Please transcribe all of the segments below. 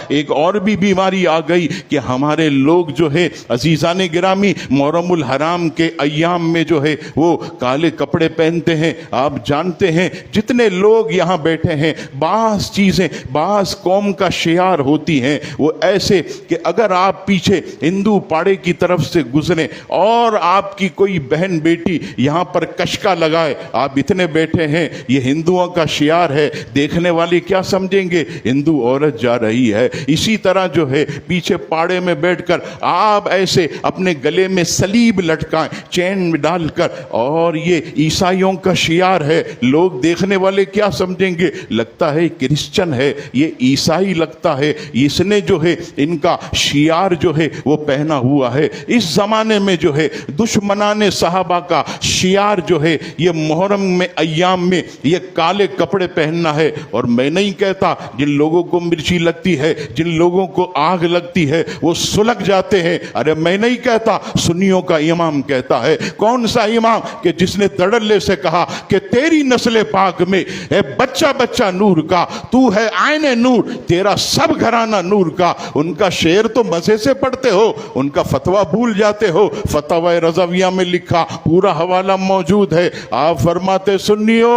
ایک اور بھی بیماری آ گئی کہ ہمارے لوگ جو ہے عزیزان گرامی محرم الحرام کے ایام میں جو ہے وہ کالے کپڑے پہنتے ہیں. آپ جانتے ہیں جتنے لوگ یہاں بیٹھے ہیں بعض چیزیں بعض قوم کا شعار ہوتی ہیں وہ ایسے کہ اگر آپ پیچھے ہندو پاڑے کی طرف سے گزریں اور آپ کی کوئی بہن بیٹی یہاں پر کشکا لگائے, آپ اتنے بیٹھے ہیں یہ ہندوؤں کا شعار ہے, دیکھنے والے کیا سمجھیں گے ہندو عورت جا رہی ہے. اسی طرح جو ہے پیچھے پاڑے میں بیٹھ کر آپ ایسے اپنے گلے میں صلیب لٹکائیں چین میں ڈال کر, اور یہ عیسائیوں کا شعار ہے, لوگ دیکھنے والے کیا سمجھیں گے لگتا ہے کرسچن ہے, یہ عیسائی لگتا ہے, اس نے جو ہے ان کا شعار جو ہے وہ پہنا ہوا ہے. اس زمانے میں جو ہے دشمنان صحابہ کا شعار جو ہے یہ محرم میں ایام میں یہ کالے کپڑے پہننا ہے. اور میں نہیں کہتا جن لوگوں کو مرچی لگتی ہے جن لوگوں کو آگ لگتی ہے وہ سلگ جاتے ہیں, ارے میں نہیں کہتا, سنیوں کا امام کہتا ہے. کون سا امام؟ کہ جس نے دڑلے سے کہا کہ تیری نسل پاک میں ہے بچہ بچہ نور کا, تو ہے عین نور, تیرا سب گھرانہ نور کا. ان کا شعر تو مزے سے پڑھتے ہو, ان کا فتویٰ بھول جاتے ہو. فتاوی رضویہ میں لکھا پورا حوالہ موجود ہے. آپ فرماتے سنیو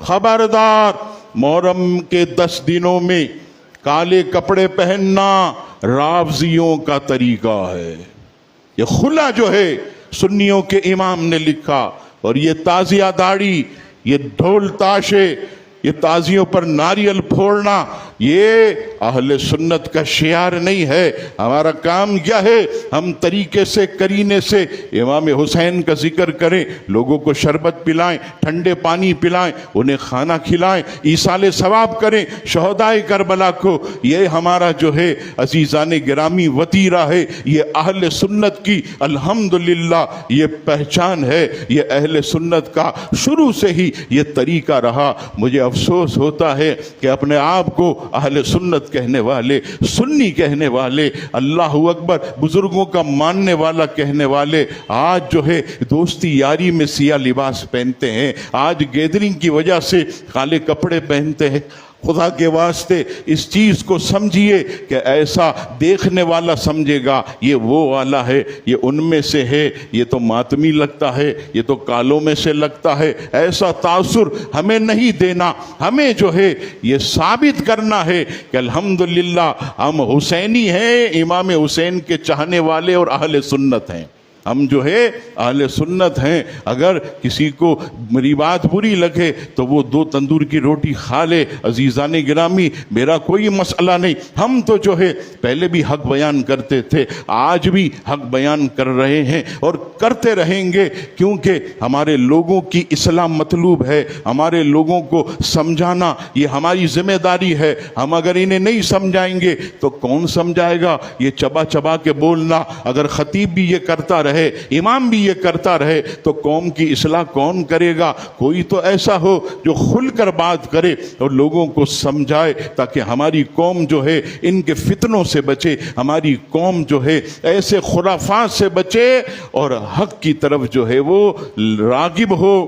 خبردار, محرم کے 10 دنوں میں کالے کپڑے پہننا رافضیوں کا طریقہ ہے. یہ خلا جو ہے سنیوں کے امام نے لکھا, اور یہ تازیہ داڑھی, یہ ڈھول تاشے, یہ تازیوں پر ناریل پھوڑنا یہ اہل سنت کا شعار نہیں ہے. ہمارا کام کیا ہے؟ ہم طریقے سے کرینے سے امام حسین کا ذکر کریں, لوگوں کو شربت پلائیں, ٹھنڈے پانی پلائیں, انہیں کھانا کھلائیں, ایصال ثواب کریں شہدائے کربلا کو. یہ ہمارا جو ہے عزیزان گرامی وتیرہ ہے, یہ اہل سنت کی الحمدللہ یہ پہچان ہے, یہ اہل سنت کا شروع سے ہی یہ طریقہ رہا. مجھے افسوس ہوتا ہے کہ اپنے آپ کو اہل سنت کہنے والے, سنی کہنے والے, اللہ اکبر بزرگوں کا ماننے والا کہنے والے آج جو ہے دوستی یاری میں سیاہ لباس پہنتے ہیں, آج گیدرنگ کی وجہ سے کالے کپڑے پہنتے ہیں. خدا کے واسطے اس چیز کو سمجھیے کہ ایسا دیکھنے والا سمجھے گا یہ وہ والا ہے, یہ ان میں سے ہے, یہ تو ماتمی لگتا ہے, یہ تو کالوں میں سے لگتا ہے. ایسا تاثر ہمیں نہیں دینا, ہمیں جو ہے یہ ثابت کرنا ہے کہ الحمدللہ ہم حسینی ہیں, امام حسین کے چاہنے والے اور اہل سنت ہیں. ہم جو ہے اہل سنت ہیں. اگر کسی کو میری بات بری لگے تو وہ 2 تندور کی روٹی کھا لے. عزیزان گرامی میرا کوئی مسئلہ نہیں, ہم تو جو ہے پہلے بھی حق بیان کرتے تھے, آج بھی حق بیان کر رہے ہیں اور کرتے رہیں گے, کیونکہ ہمارے لوگوں کی اصلاح مطلوب ہے, ہمارے لوگوں کو سمجھانا یہ ہماری ذمہ داری ہے. ہم اگر انہیں نہیں سمجھائیں گے تو کون سمجھائے گا؟ یہ چبا چبا کے بولنا اگر خطیب بھی یہ کرتا رہے, امام بھی یہ کرتا رہے, تو قوم کی اصلاح کون کرے گا؟ کوئی تو ایسا ہو جو کھل کر بات کرے اور لوگوں کو سمجھائے, تاکہ ہماری قوم جو ہے ان کے فتنوں سے بچے, ہماری قوم جو ہے ایسے خرافات سے بچے اور حق کی طرف جو ہے وہ راغب ہو.